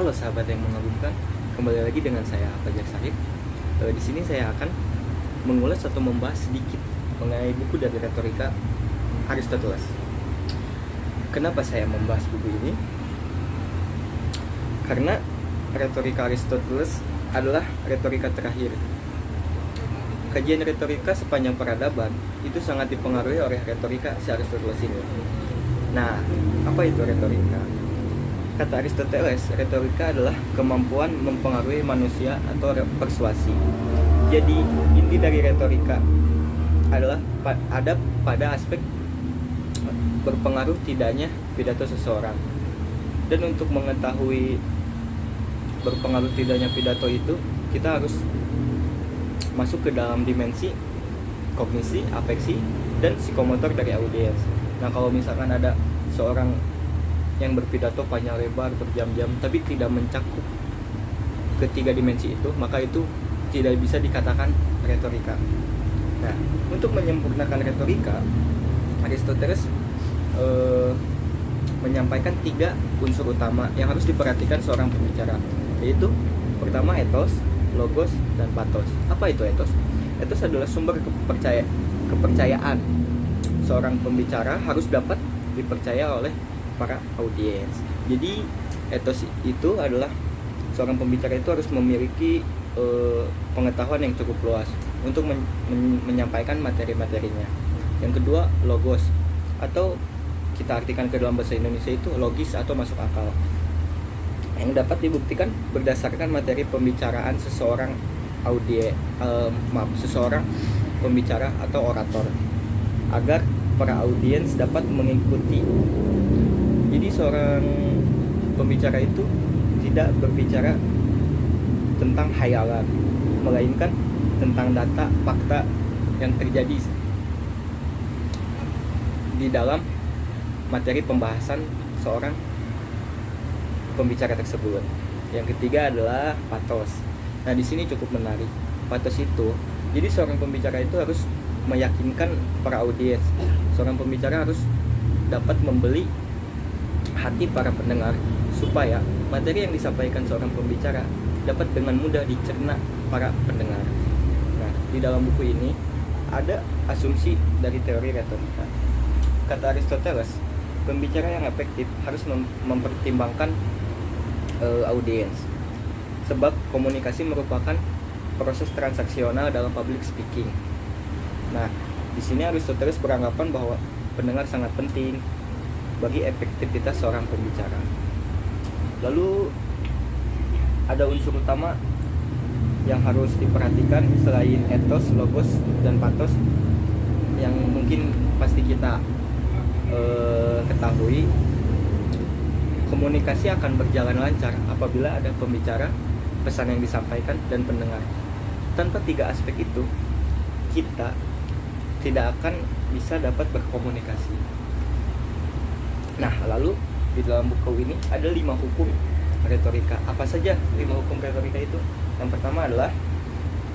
Halo sahabat yang mengagumkan, kembali lagi dengan saya Fajar Sarip. Di sini saya akan mengulas atau membahas sedikit mengenai buku dari retorika Aristoteles. Kenapa saya membahas buku ini? Karena retorika Aristoteles adalah retorika terakhir. Kajian retorika sepanjang peradaban itu sangat dipengaruhi oleh retorika si Aristoteles ini. Nah, apa itu retorika? Kata Aristoteles, retorika adalah kemampuan mempengaruhi manusia atau persuasi. Jadi, inti dari retorika adalah ada pada aspek berpengaruh tidaknya pidato seseorang. Dan untuk mengetahui berpengaruh tidaknya pidato itu, kita harus masuk ke dalam dimensi kognisi, afeksi, dan psikomotor dari audiens. Nah, kalau misalkan ada seorang yang berpidato panjang lebar berjam-jam tapi tidak mencakup ketiga dimensi itu, maka itu tidak bisa dikatakan retorika. Nah, untuk menyempurnakan retorika, Aristoteles menyampaikan 3 unsur utama yang harus diperhatikan seorang pembicara, yaitu pertama ethos, logos, dan pathos. Apa itu ethos? Ethos adalah sumber kepercayaan. Seorang pembicara harus dapat dipercaya oleh para audiens. Jadi ethos itu adalah seorang pembicara itu harus memiliki pengetahuan yang cukup luas untuk menyampaikan materi-materinya. Yang kedua, logos, atau kita artikan ke dalam bahasa Indonesia itu logis atau masuk akal, yang dapat dibuktikan berdasarkan materi pembicaraan seseorang seseorang pembicara atau orator, agar para audiens dapat mengikuti. Jadi seorang pembicara itu tidak berbicara tentang hayalan, melainkan tentang data, fakta yang terjadi di dalam materi pembahasan seorang pembicara tersebut. Yang ketiga adalah pathos. Nah, di sini cukup menarik. Pathos itu, jadi seorang pembicara itu harus meyakinkan para audiens. Seorang pembicara harus dapat membeli hati para pendengar supaya materi yang disampaikan seorang pembicara dapat dengan mudah dicerna para pendengar. Nah, di dalam buku ini ada asumsi dari teori retorika. Kata Aristoteles, pembicara yang efektif harus mempertimbangkan audiens, sebab komunikasi merupakan proses transaksional dalam public speaking. Nah, di sini Aristoteles beranggapan bahwa pendengar sangat penting bagi efektivitas seorang pembicara. Lalu ada unsur utama yang harus diperhatikan selain ethos, logos, dan pathos yang mungkin pasti kita ketahui. Komunikasi akan berjalan lancar apabila ada pembicara, pesan yang disampaikan, dan pendengar. Tanpa 3 aspek itu, kita tidak akan bisa dapat berkomunikasi. Nah, lalu di dalam buku ini ada 5 hukum retorika. Apa saja 5 hukum retorika itu? Yang pertama adalah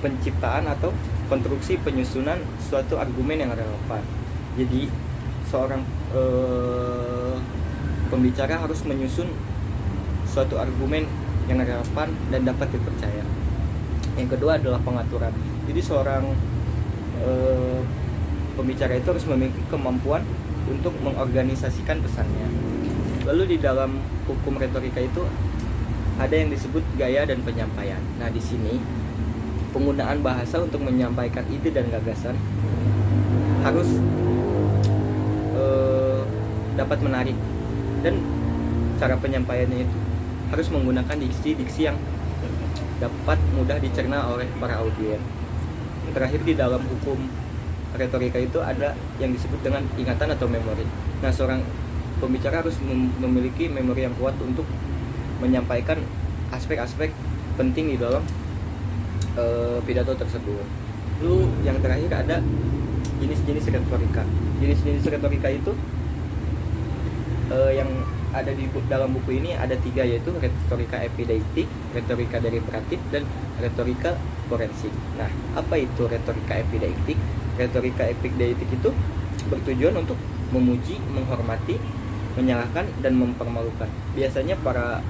penciptaan atau konstruksi penyusunan suatu argumen yang relevan. Jadi seorang pembicara harus menyusun suatu argumen yang relevan dan dapat dipercaya. Yang kedua adalah pengaturan. Jadi seorang pembicara itu harus memiliki kemampuan untuk mengorganisasikan pesannya. Lalu di dalam hukum retorika itu ada yang disebut gaya dan penyampaian. Nah, di sini penggunaan bahasa untuk menyampaikan ide dan gagasan harus dapat menarik, dan cara penyampaiannya itu harus menggunakan diksi-diksi yang dapat mudah dicerna oleh para audiens. Terakhir, di dalam hukum retorika itu ada yang disebut dengan ingatan atau memori. Nah, seorang pembicara harus memiliki memori yang kuat untuk menyampaikan aspek-aspek penting di dalam pidato tersebut. Lalu yang terakhir ada jenis-jenis retorika. Jenis-jenis retorika itu yang ada di dalam buku ini ada 3, yaitu retorika epideiktik, retorika deliberatif, dan retorika forensik. Nah, apa itu retorika epideiktik? Retorika epideiktik itu bertujuan untuk memuji, menghormati, menyalahkan, dan mempermalukan. Biasanya para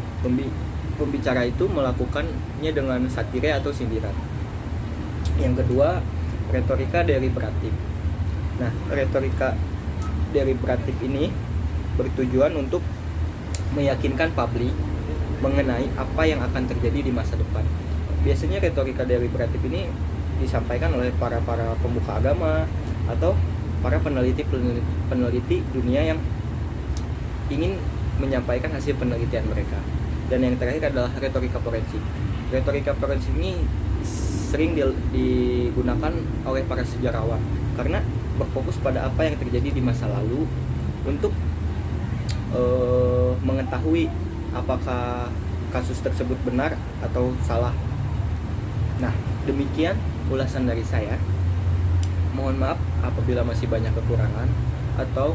pembicara itu melakukannya dengan satire atau sindiran. Yang kedua, retorika deliberatif. Nah, retorika deliberatif ini bertujuan untuk meyakinkan publik mengenai apa yang akan terjadi di masa depan. Biasanya retorika deliberatif ini disampaikan oleh para pemuka agama atau para peneliti dunia yang ingin menyampaikan hasil penelitian mereka. Dan yang terakhir adalah retorika forensik. Retorika forensik ini sering digunakan oleh para sejarawan karena berfokus pada apa yang terjadi di masa lalu untuk mengetahui apakah kasus tersebut benar atau salah. Nah, demikian ulasan dari saya. Mohon maaf apabila masih banyak kekurangan, atau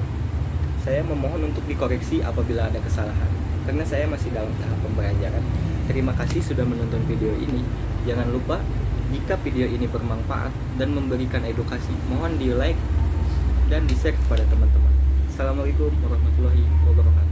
saya memohon untuk dikoreksi apabila ada kesalahan, karena saya masih dalam tahap pembelajaran. Terima kasih sudah menonton video ini. Jangan lupa, jika video ini bermanfaat dan memberikan edukasi, mohon di like dan di share kepada teman-teman. Assalamualaikum warahmatullahi wabarakatuh.